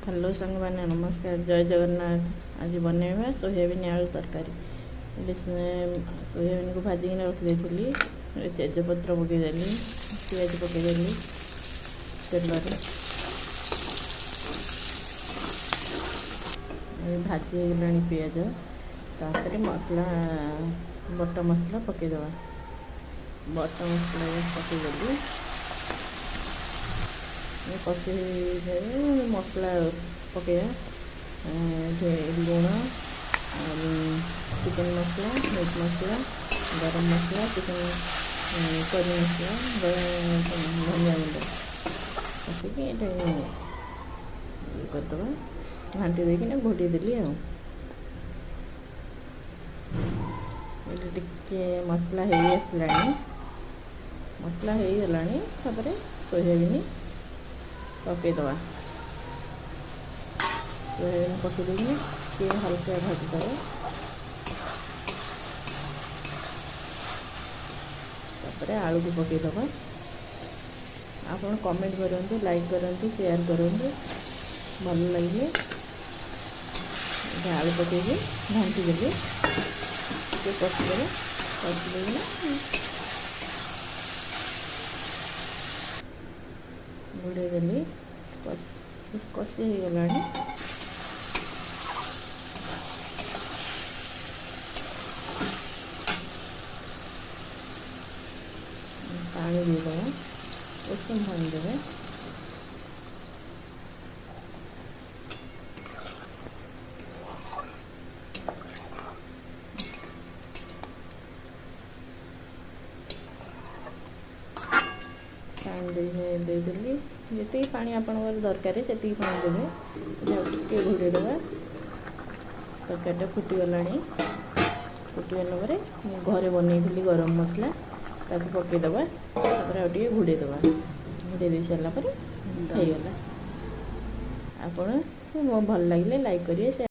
Hello संग मैंने नमस्कार जय जगन्नाथ। आज बनैबा सोयाबीन आलू तरकारी। सोयाबीन को भाजिक रखी तेजपत्र पकईदेली पिज पकईदेली तेल भाजी होगा पिज तापर मसला बटा मसला पकईदे बटा मसला पकईदेली कषि मसला पकड़ा लुण चिकेन मसला मीट मसला गरम मसला चिकेन करी मसला धनिया गुंड पक करदे घाटी देकिना घोटी देली टे मसला हो आसला मसला हो गला सोयाबीन पकईदे सोयाबीन पकईदे सी हल्का भाजीदे तापर आलू को पकईदे। आप कमेंट करूँ लाइक करूँ शेयर करूँ भल लगे आलू पकईकि घाटी देली कषिदे घोड़े देली कषि हो गला पानी देदे उषुम पानी देवे देदेली जी पानी आप दरकार से पानी देवे टे घोड़े देवा तरकारीटा फुटीगला फुटीगला घरे बनई गरम मसला ताको पकईदे आगे घोड़े देवा घोड़े दे सारापर हो गला। आप भल लगे लाइक करिए।